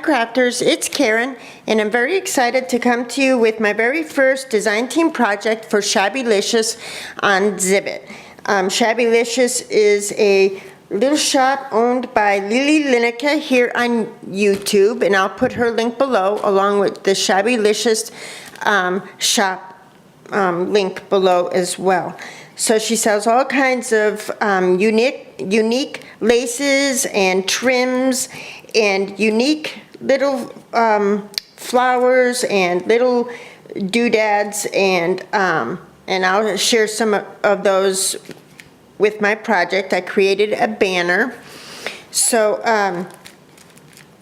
crafters, it's Karen, and I'm very excited to come to you with my very first design team project for Shabbylishious on Zibbit. Shabbylishious is a little shop owned by Lily Lineker here on YouTube, and I'll put her link below along with the Shabbylishious shop link below as well. So she sells all kinds of unique laces and trims and unique little flowers and little doodads, and I'll share some of those with my project. I created a banner. So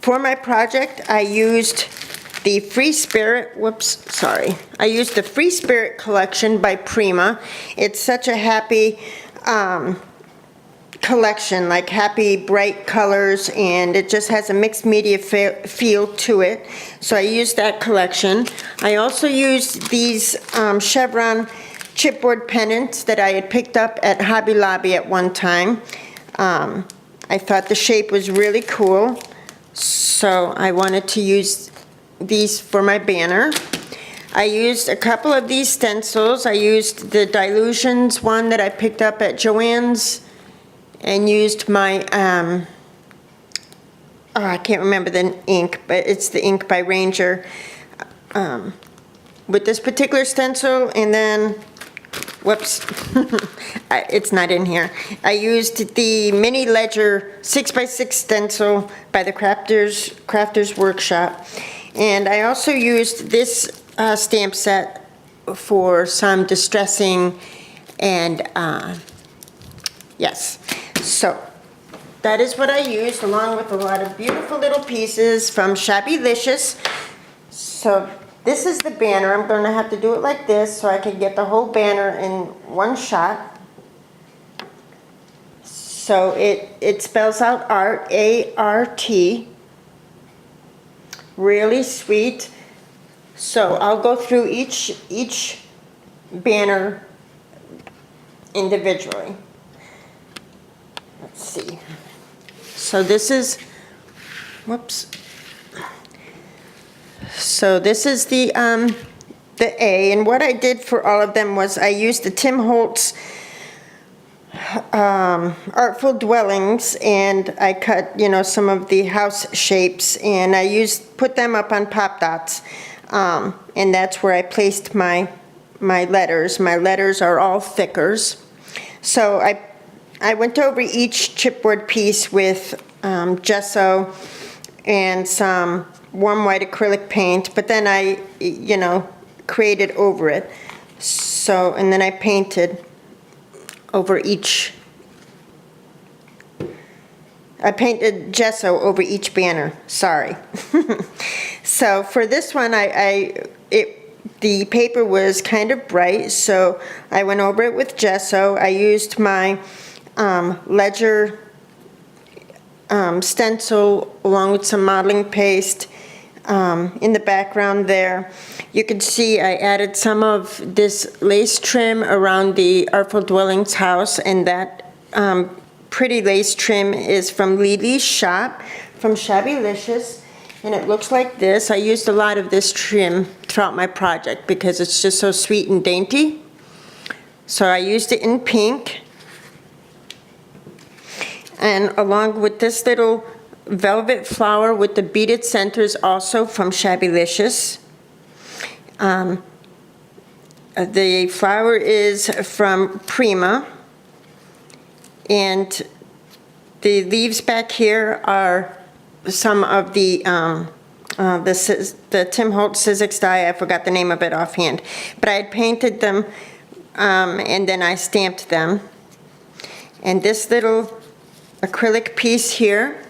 for my project, I used the Free Spirit, I used the Free Spirit collection by Prima. It's such a happy collection, like happy bright colors, and it just has a mixed media feel to it. So I used that collection. I also used these chevron chipboard pennants that I had picked up at Hobby Lobby at one time. I thought the shape was really cool, so I wanted to use these for my banner. I used a couple of these stencils. I used the Dilutions one that I picked up at Joann's, and used my, I can't remember the ink, but it's the ink by Ranger, with this particular stencil. And then, whoops, it's not in here. I used the Mini Ledger 6x6 stencil by the Crafters Workshop. And I also used this stamp set for some distressing and, yes. So that is what I used, along with a lot of beautiful little pieces from Shabbylishious. So this is the banner. I'm going to have to do it like this so I can get the whole banner in one shot. So it spells out art, A-R-T. Really sweet. So I'll go through each banner individually. Let's see. So this is, whoops. So this is the A, and what I did for all of them was I used the Tim Holtz Artful Dwellings, and I cut, some of the house shapes, and I put them up on pop dots, and that's where I placed my letters. My letters are all thickers. So I went over each chipboard piece with gesso and some warm white acrylic paint, but then I, created over it. So, and then I painted over each, I painted gesso over each banner, sorry. So for this one, the paper was kind of bright, so I went over it with gesso. I used my Ledger stencil along with some modeling paste in the background there. You can see I added some of this lace trim around the Artful Dwellings house, and that pretty lace trim is from Lily's shop, from Shabbylishious, and it looks like this. I used a lot of this trim throughout my project because it's just so sweet and dainty. So I used it in pink. And along with this little velvet flower with the beaded centers, also from Shabbylishious. The flower is from Prima, and the leaves back here are some of the Tim Holtz Sizzix die. I forgot the name of it offhand, but I had painted them and then I stamped them. And this little acrylic piece here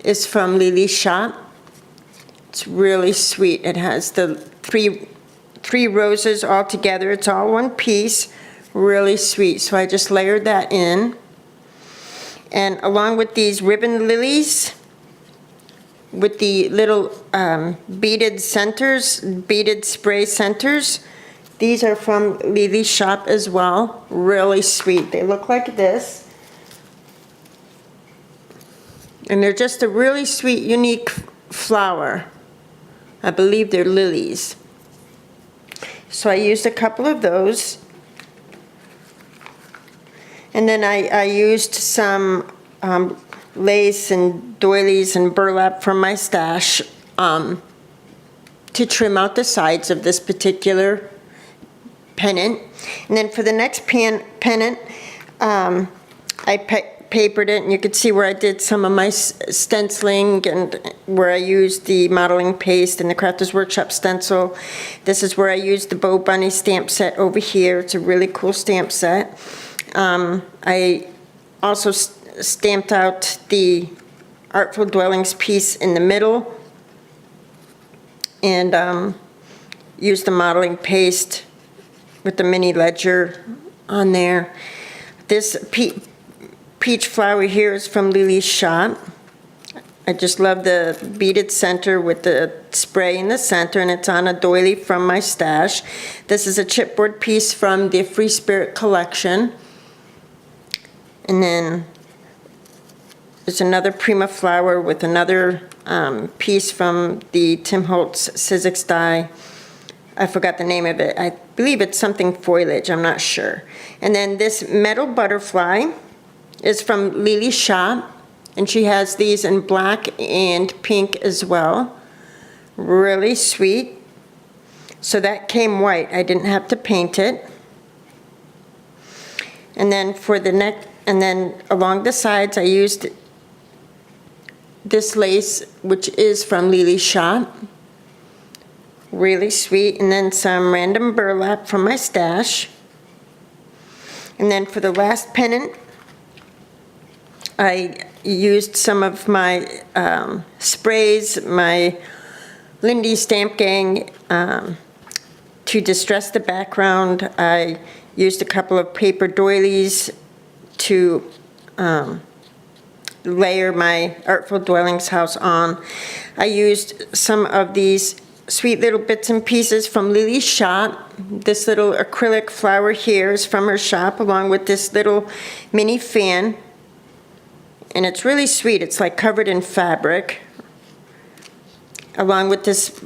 is from Lily's shop. It's really sweet. It has the three roses all together. It's all one piece. Really sweet. So I just layered that in. And along with these ribbon lilies with the little beaded centers, beaded spray centers, these are from Lily's shop as well. Really sweet. They look like this. And they're just a really sweet, unique flower. I believe they're lilies. So I used a couple of those. And then I used some lace and doilies and burlap from my stash to trim out the sides of this particular pennant. And then for the next pennant, I papered it, and you could see where I did some of my stenciling and where I used the modeling paste and the Crafters Workshop stencil. This is where I used the Bow Bunny stamp set over here. It's a really cool stamp set. I also stamped out the Artful Dwellings piece in the middle and used the modeling paste with the mini ledger on there. This peach flower here is from Lily's shop. I just love the beaded center with the spray in the center, and it's on a doily from my stash. This is a chipboard piece from the Free Spirit collection. And then there's another Prima flower with another piece from the Tim Holtz Sizzix die. I forgot the name of it. I believe it's something foliage, I'm not sure. And then this metal butterfly is from Lily's shop, and she has these in black and pink as well. Really sweet. So that came white. I didn't have to paint it. And then for the neck, and then along the sides, I used this lace, which is from Lily's shop. Really sweet. And then some random burlap from my stash. And then for the last pennant, I used some of my sprays, my Lindy Stamp Gang, to distress the background. I used a couple of paper doilies to layer my Artful Dwellings house on. I used some of these sweet little bits and pieces from Lily's shop. This little acrylic flower here is from her shop, along with this little mini fan. And it's really sweet. It's like covered in fabric, along with this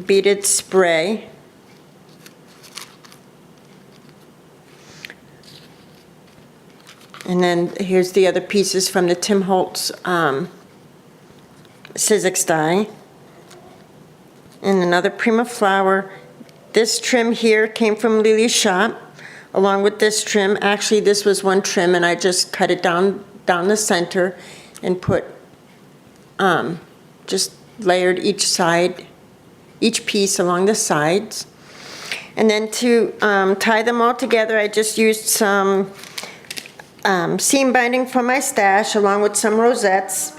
beaded spray. And then here's the other pieces from the Tim Holtz Sizzix die. And another Prima flower. This trim here came from Lily's shop, along with this trim. Actually, this was one trim, and I just cut it down the center and put, just layered each side, each piece along the sides. And then to tie them all together, I just used some seam binding from my stash, along with some rosettes.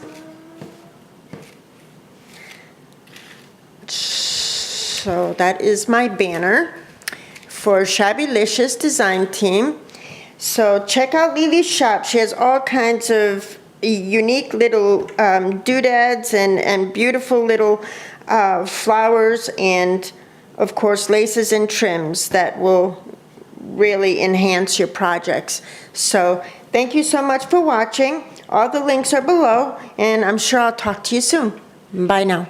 So that is my banner for Shabbylishious Design Team. So check out Lily's shop. She has all kinds of unique little doodads and beautiful little flowers, and of course laces and trims that will really enhance your projects. So thank you so much for watching. All the links are below, and I'm sure I'll talk to you soon. Bye now.